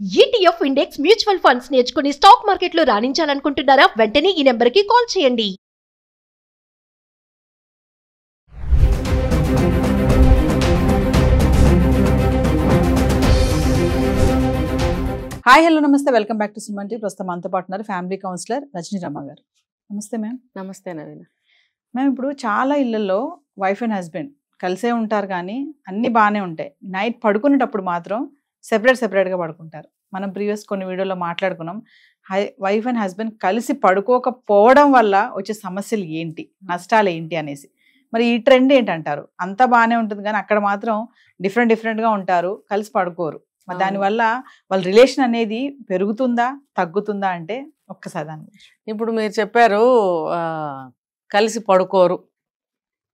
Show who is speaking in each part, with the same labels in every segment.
Speaker 1: ETF index mutual funds నేర్చుకుని stock మార్కెట్లో రాణించాలనుకుంటున్నారా? వెంటనే ఈ నెంబర్కి కాల్ చేయండి.
Speaker 2: హాయ్ హలో నమస్తే, welcome back to Suman TV. ప్రస్తుతం మనతో పాటు ఉన్నారు ఫ్యామిలీ కౌన్సిలర్ రజనీ రమ్మ గారు. నమస్తే మ్యామ్.
Speaker 3: నమస్తే నవీన.
Speaker 2: మ్యామ్, ఇప్పుడు చాలా ఇళ్లలో వైఫ్ అండ్ హస్బెండ్ కలిసే ఉంటారు, కానీ అన్నీ బాగానే ఉంటాయి. నైట్ పడుకునేటప్పుడు మాత్రం సెపరేట్గా పడుకుంటారు. మనం ప్రీవియస్ కొన్ని వీడియోలో మాట్లాడుకున్నాం. వైఫ్ అండ్ హస్బెండ్ కలిసి పడుకోకపోవడం వల్ల వచ్చే సమస్యలు ఏంటి, నష్టాలు ఏంటి అనేసి. మరి ఈ ట్రెండ్ ఏంటంటారు? అంతా బాగానే ఉంటుంది కానీ అక్కడ మాత్రం డిఫరెంట్గా ఉంటారు, కలిసి పడుకోరు. మరి దానివల్ల వాళ్ళ రిలేషన్ అనేది పెరుగుతుందా తగ్గుతుందా అంటే ఒక్కసారి దాని గురించి.
Speaker 3: ఇప్పుడు మీరు చెప్పారు కలిసి పడుకోరు,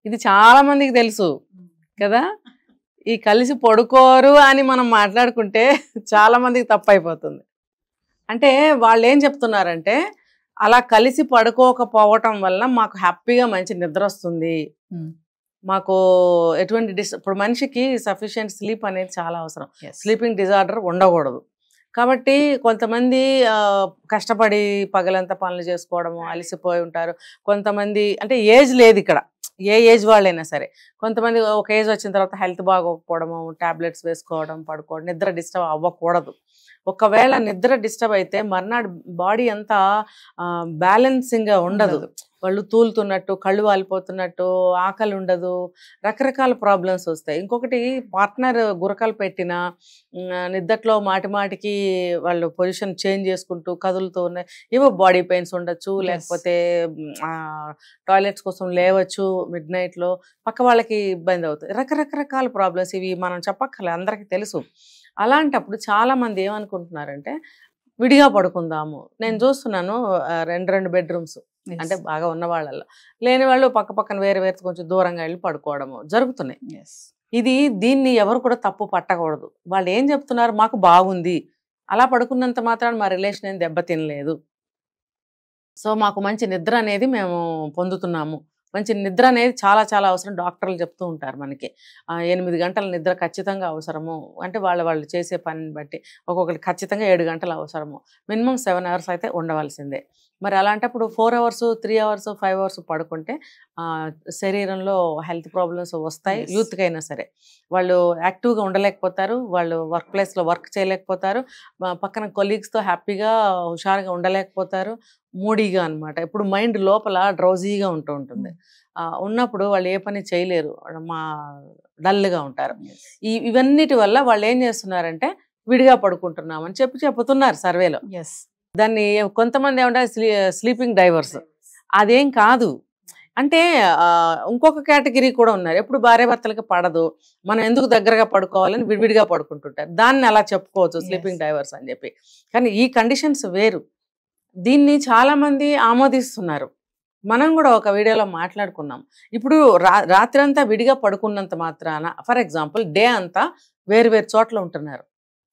Speaker 3: ఇది చాలా మందికి తెలుసు కదా. ఈ కలిసి పడుకోరు అని మనం మాట్లాడుకుంటే చాలా మందికి తప్పు అయిపోతుంది. అంటే వాళ్ళు ఏం చెప్తున్నారంటే, అలా కలిసి పడుకోకపోవటం వల్ల మాకు హ్యాపీగా మంచి నిద్ర వస్తుంది, మాకు ఎటువంటి ఇప్పుడు మనిషికి సఫిషియెంట్ స్లీప్ అనేది చాలా అవసరం. స్లీపింగ్ డిజార్డర్ ఉండకూడదు. కాబట్టి కొంతమంది కష్టపడి పగలంతా పనులు చేసుకోవడము, అలసిపోయి ఉంటారు. కొంతమంది అంటే ఏజ్ లేదు ఇక్కడ, ఏ ఏజ్ వాళ్ళైనా సరే. కొంతమంది ఒక ఏజ్ వచ్చిన తర్వాత హెల్త్ బాగోకపోవడము, టాబ్లెట్స్ వేసుకోవడం, పడుకోవడం, నిద్ర డిస్టర్బ్ అవ్వకూడదు. ఒకవేళ నిద్ర డిస్టర్బ్ అయితే మర్నాడు బాడీ అంతా బ్యాలెన్సింగ్గా ఉండదు. వాళ్ళు తూలుతున్నట్టు, కళ్ళు వాలిపోతున్నట్టు, ఆకలి ఉండదు, రకరకాల ప్రాబ్లమ్స్ వస్తాయి. ఇంకొకటి, పార్ట్నర్ గురకలు పెట్టిన నిద్దట్లో మాటికి వాళ్ళు పొజిషన్ చేంజ్ చేసుకుంటూ కదులుతూ ఉన్నాయి, ఏవో బాడీ పెయిన్స్ ఉండొచ్చు, లేకపోతే టాయిలెట్స్ కోసం లేవచ్చు మిడ్ నైట్లో, పక్క వాళ్ళకి ఇబ్బంది అవుతుంది. రకరకాల ప్రాబ్లమ్స్ ఇవి మనం చెప్పక్కర్లేదు, అందరికీ తెలుసు. అలాంటప్పుడు చాలామంది ఏమనుకుంటున్నారంటే విడిగా పడుకుందాము. నేను చూస్తున్నాను రెండు బెడ్రూమ్స్, అంటే బాగా ఉన్న వాళ్ళల్లో, లేని వాళ్ళు పక్కన వేరే కొంచెం దూరంగా వెళ్ళి పడుకోవడము జరుగుతున్నాయి. దీన్ని ఎవరు కూడా తప్పు పట్టకూడదు. వాళ్ళు ఏం చెప్తున్నారు, మాకు బాగుంది, అలా పడుకున్నంత మాత్రాన మా రిలేషన్ ఏం దెబ్బతినలేదు, సో మాకు మంచి నిద్ర అనేది మేము పొందుతున్నాము. మంచి నిద్ర అనేది చాలా అవసరం. డాక్టర్లు చెప్తూ ఉంటారు మనకి 8 గంటల నిద్ర ఖచ్చితంగా అవసరము. అంటే వాళ్ళు చేసే పనిని బట్టి ఒక్కొక్కటి ఖచ్చితంగా 7 గంటలు అవసరము. మినిమం 7 అవర్స్ అయితే ఉండవలసిందే. మరి అలాంటప్పుడు 4 అవర్స్, 3 అవర్స్, 5 అవర్స్ పడుకుంటే శరీరంలో హెల్త్ ప్రాబ్లమ్స్ వస్తాయి. యూత్కి అయినా సరే వాళ్ళు యాక్టివ్గా ఉండలేకపోతారు, వాళ్ళు వర్క్ ప్లేస్లో వర్క్ చేయలేకపోతారు, పక్కన కొలీగ్స్తో హ్యాపీగా హుషారుగా ఉండలేకపోతారు, మూడీగా అనమాట. ఇప్పుడు మైండ్ లోపల డ్రౌజీగా ఉంటుంది. ఉన్నప్పుడు వాళ్ళు ఏ పని చేయలేరు, డల్గా ఉంటారు. ఇవన్నిటి వల్ల వాళ్ళు ఏం చేస్తున్నారంటే విడిగా పడుకుంటున్నామని చెప్తున్నారు సర్వేలో. దాన్ని కొంతమంది ఏమంటారు స్లీపింగ్ డైవర్స్. అదేం కాదు. అంటే ఇంకొక కేటగిరీ కూడా ఉన్నారు, ఎప్పుడు భార్యాభర్తలకి పడదు, మనం ఎందుకు దగ్గరగా పడుకోవాలని విడివిడిగా పడుకుంటుంటారు. దాన్ని అలా చెప్పుకోవచ్చు స్లీపింగ్ డైవర్స్ అని చెప్పి. కానీ ఈ కండిషన్స్ వేరు. దీన్ని చాలామంది ఆమోదిస్తున్నారు. మనం కూడా ఒక వీడియోలో మాట్లాడుకున్నాం. ఇప్పుడు రాత్రి అంతా విడిగా పడుకున్నంత మాత్రాన, ఫర్ ఎగ్జాంపుల్ డే అంతా వేరు చోట్ల ఉంటున్నారు,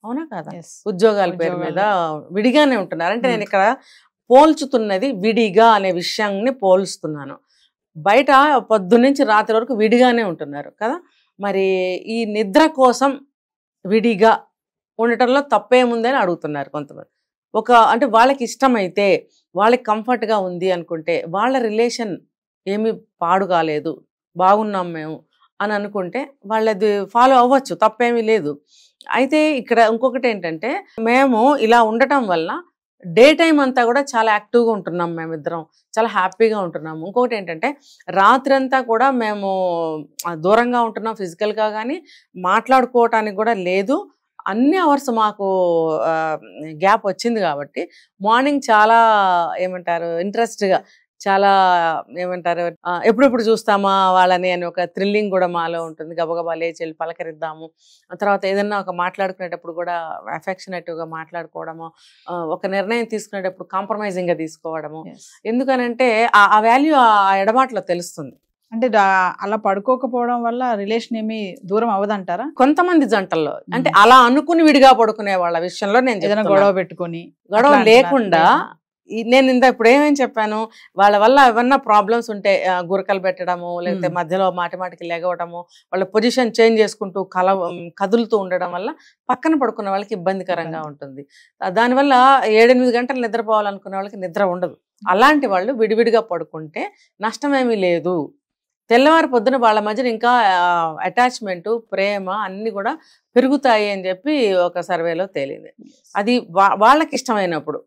Speaker 3: అవునా కదా, ఉద్యోగాల పేరు మీద విడిగానే ఉంటున్నారు. అంటే నేను ఇక్కడ పోల్చుతున్నది విడిగా అనే విషయాన్ని పోల్చుతున్నాను. బయట పొద్దున్నుంచి రాత్రి వరకు విడిగానే ఉంటున్నారు కదా. మరి ఈ నిద్ర కోసం విడిగా ఉండటంలో తప్పేముందని అడుగుతున్నారు కొంతమంది. అంటే వాళ్ళకి ఇష్టమైతే, వాళ్ళకి కంఫర్ట్గా ఉంది అనుకుంటే, వాళ్ళ రిలేషన్ ఏమీ పాడు కాలేదు, బాగున్నాం మేము అని అనుకుంటే వాళ్ళది ఫాలో అవ్వచ్చు, తప్పేమీ లేదు. అయితే ఇక్కడ ఇంకొకటి ఏంటంటే, మేము ఇలా ఉండటం వల్ల డే టైం అంతా కూడా చాలా యాక్టివ్గా ఉంటున్నాం, మేమిద్దరం చాలా హ్యాపీగా ఉంటున్నాము. ఇంకొకటి ఏంటంటే, రాత్రి అంతా కూడా మేము దూరంగా ఉంటున్నాం ఫిజికల్గా, కానీ మాట్లాడుకోవటానికి కూడా లేదు. అన్ని అవర్స్ మాకు గ్యాప్ వచ్చింది కాబట్టి మార్నింగ్ చాలా ఏమంటారు ఇంట్రెస్ట్గా, చాలా ఏమంటారు ఎప్పుడెప్పుడు చూస్తామా వాళ్ళని అని ఒక థ్రిల్లింగ్ కూడా మాలో ఉంటుంది. గబగబా లేచి వెళ్ళి పలకరిద్దాము. తర్వాత ఏదన్నా ఒక మాట్లాడుకునేటప్పుడు కూడా అఫెక్షనేటివ్గా మాట్లాడుకోవడము, ఒక నిర్ణయం తీసుకునేటప్పుడు కాంప్రమైజింగ్గా తీసుకోవడము. ఎందుకనంటే ఆ వాల్యూ ఆ ఎడబాట్లో తెలుస్తుంది.
Speaker 2: అంటే అలా పడుకోకపోవడం వల్ల రిలేషన్ ఏమి దూరం అవ్వదంటారా?
Speaker 3: కొంతమంది జంటల్లో అంటే అలా అనుకుని విడిగా పడుకునే వాళ్ళ విషయంలో నేను
Speaker 2: ఏదైనా గొడవ పెట్టుకొని,
Speaker 3: గొడవ లేకుండా నేను ఇప్పుడు ఏమేమి చెప్పాను, వాళ్ళ వల్ల ఏమన్నా ప్రాబ్లమ్స్ ఉంటే గురకలు పెట్టడము, లేకపోతే మధ్యలో మాటికి లెగవడము, వాళ్ళ పొజిషన్ చేంజ్ చేసుకుంటూ కదులుతూ ఉండడం వల్ల పక్కన పడుకున్న వాళ్ళకి ఇబ్బందికరంగా ఉంటుంది. దానివల్ల 7-8 గంటలు నిద్రపోవాలనుకునే వాళ్ళకి నిద్ర ఉండదు. అలాంటి వాళ్ళు విడివిడిగా పడుకుంటే నష్టమేమీ లేదు. తెల్లవారి పొద్దున వాళ్ళ మధ్యన ఇంకా అటాచ్మెంట్, ప్రేమ అన్ని కూడా పెరుగుతాయి అని చెప్పి ఒక సర్వేలో తేలింది. అది వాళ్ళకి ఇష్టమైనప్పుడు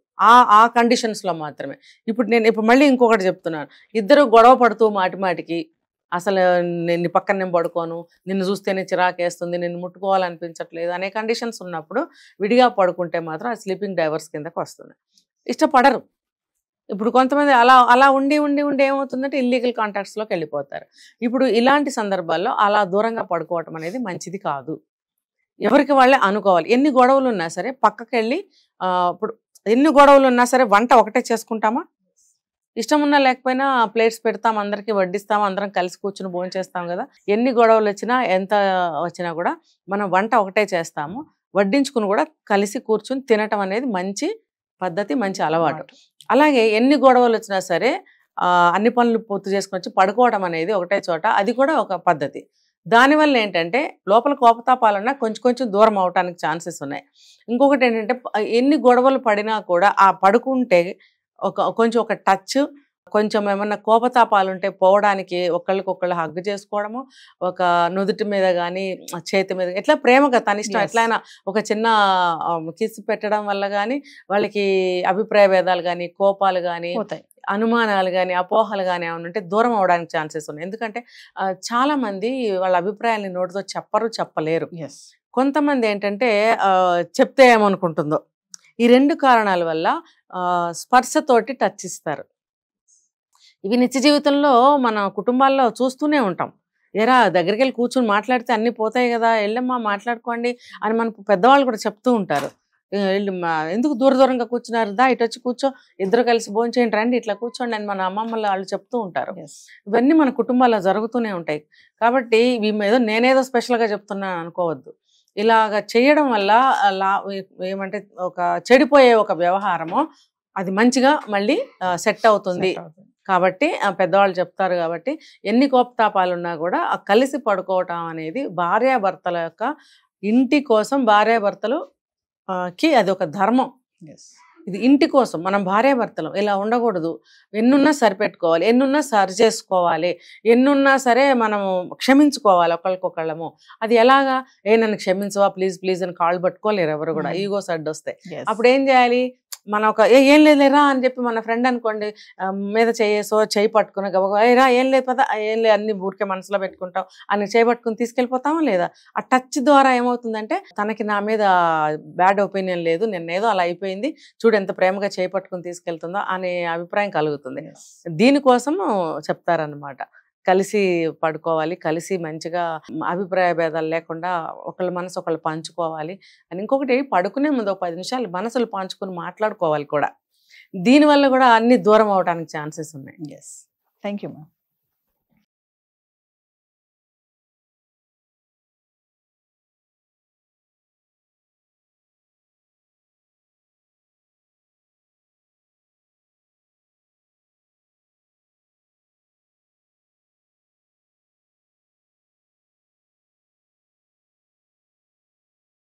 Speaker 3: ఆ కండిషన్స్లో మాత్రమే. ఇప్పుడు మళ్ళీ ఇంకొకటి చెప్తున్నాను, ఇద్దరు గొడవ పడుతూ మాటికి అసలు నిన్ను పక్కన నేను పడుకోను, నిన్ను చూస్తేనే చిరాకేస్తుంది, నిన్ను ముట్టుకోవాలనిపించట్లేదు అనే కండిషన్స్ ఉన్నప్పుడు విడిగా పడుకుంటే మాత్రం ఆ స్లీపింగ్ డైవర్స్ కిందకు వస్తుంది. ఇష్టపడరు. ఇప్పుడు కొంతమంది అలా ఉండి ఏమవుతుందంటే ఇల్లీగల్ కాంటాక్ట్స్లోకి వెళ్ళిపోతారు. ఇప్పుడు ఇలాంటి సందర్భాల్లో అలా దూరంగా పడుకోవటం అనేది మంచిది కాదు. ఎవరికి వాళ్ళే అనుకోవాలి. ఎన్ని గొడవలు ఉన్నా సరే పక్కకి వెళ్ళి, ఇప్పుడు ఎన్ని గొడవలు ఉన్నా సరే వంట ఒకటే చేసుకుంటామా? ఇష్టం ఉన్నా లేకపోయినా ప్లేట్స్ పెడతాం, అందరికీ వడ్డిస్తాం, అందరం కలిసి కూర్చుని భోజనం చేస్తాం కదా. ఎన్ని గొడవలు వచ్చినా ఎంత వచ్చినా కూడా మనం వంట ఒకటే చేస్తాము. వడ్డించుకుని కూడా కలిసి కూర్చుని తినటం అనేది మంచి పద్ధతి, మంచి అలవాటు. అలాగే ఎన్ని గొడవలు వచ్చినా సరే అన్ని పనులు పూర్తి చేసుకుని వచ్చి పడుకోవడం అనేది ఒకటే చోట, అది కూడా ఒక పద్ధతి. దానివల్ల ఏంటంటే లోపల కోపతాపాలన్నా కొంచెం దూరం అవడానికి ఛాన్సెస్ ఉన్నాయి. ఇంకొకటి ఏంటంటే ఎన్ని గొడవలు పడినా కూడా ఆ పడుకుంటే కొంచెం ఒక టచ్, కొంచెం ఏమన్నా కోపతాపాలు ఉంటే పోవడానికి ఒకళ్ళకొకళ్ళు హగ్ చేసుకోవడము, ఒక నుదుటి మీద కానీ చేతి మీద ఎట్లా ప్రేమగా తన ఇష్టం ఎట్లయినా ఒక చిన్న కిస్ పెట్టడం వల్ల కానీ వాళ్ళకి అభిప్రాయ భేదాలు కానీ, కోపాలు కానీ, అనుమానాలు కానీ, అపోహలు కానీ ఏమైనా ఉంటే దూరం అవడానికి ఛాన్సెస్ ఉన్నాయి. ఎందుకంటే చాలా మంది వాళ్ళ అభిప్రాయాన్ని నోటితో చెప్పలేరు. కొంతమంది ఏంటంటే చెప్తే ఏమనుకుంటుందో. ఈ 2 కారణాల వల్ల స్పర్శతోటి టచ్ ఇస్తారు. ఇవి నిత్య జీవితంలో మన కుటుంబాల్లో చూస్తూనే ఉంటాం. ఎరా దగ్గరికి వెళ్ళి కూర్చొని మాట్లాడితే అన్నీ పోతాయి కదా, వెళ్ళమ్మా మాట్లాడుకోండి అని మన పెద్దవాళ్ళు కూడా చెప్తూ ఉంటారు. ఎందుకు దూరంగా కూర్చున్నారు, దా ఇటు వచ్చి కూర్చో, ఇద్దరు కలిసి భోంచేయండి, రండి ఇట్లా కూర్చోండి అని మన అమ్మమ్మలు వాళ్ళు చెప్తూ ఉంటారు. ఇవన్నీ మన కుటుంబాల్లో జరుగుతూనే ఉంటాయి. కాబట్టి ఏదో నేనేదో స్పెషల్గా చెప్తున్నాను అనుకోవద్దు. ఇలాగ చేయడం వల్ల ఏమంటే ఒక చెడిపోయే ఒక వ్యవహారము అది మంచిగా మళ్ళీ సెట్ అవుతుంది. కాబట్టి పెద్దవాళ్ళు చెప్తారు కాబట్టి ఎన్ని కోపతాపాలున్నా కూడా కలిసి పడుకోవటం అనేది భార్యాభర్తల యొక్క ఇంటి కోసం, భార్యాభర్తలు కి అది ఒక ధర్మం. ఇది ఇంటి కోసం మనం భార్యాభర్తలు ఇలా ఉండకూడదు. ఎన్నున్నా సరిపెట్టుకోవాలి, ఎన్నున్నా సరి చేసుకోవాలి, ఎన్నున్నా సరే మనము క్షమించుకోవాలి ఒకళ్ళకొకళ్ళము. అది ఎలాగా, నన్ను క్షమించవా ప్లీజ్ అని కాళ్ళు పట్టుకోలేరు ఎవరు కూడా, ఈగోస్ అడ్డొస్తాయి. అప్పుడు ఏం చేయాలి, మన ఒక ఏం లేదులేరా అని చెప్పి మన ఫ్రెండ్ అనుకోండి మీద చేయి పట్టుకుని రా ఏం లేదు పదా, ఏం లేదు అన్ని ఊరికే మనసులో పెట్టుకుంటాం అని చేయి పట్టుకుని తీసుకెళ్ళిపోతామా లేదా? ఆ టచ్ ద్వారా ఏమవుతుందంటే తనకి నా మీద బ్యాడ్ ఒపీనియన్ లేదు, నిన్నేదో అలా అయిపోయింది, చూడు ఎంత ప్రేమగా చేయి పట్టుకుని తీసుకెళ్తుందో అనే అభిప్రాయం కలుగుతుంది. దీనికోసం చెప్తారనమాట, కలిసి పడుకోవాలి, కలిసి మంచిగా అభిప్రాయ భేదాలు లేకుండా ఒకళ్ళ మనసు ఒకళ్ళు పంచుకోవాలి అని. ఇంకొకటి పడుకునే ముందు ఒక 10 నిమిషాలు మనసులు పంచుకుని మాట్లాడుకోవాలి కూడా. దీనివల్ల కూడా అన్ని దూరం అవడానికి ఛాన్సెస్ ఉన్నాయి.
Speaker 2: Thank you ma'am.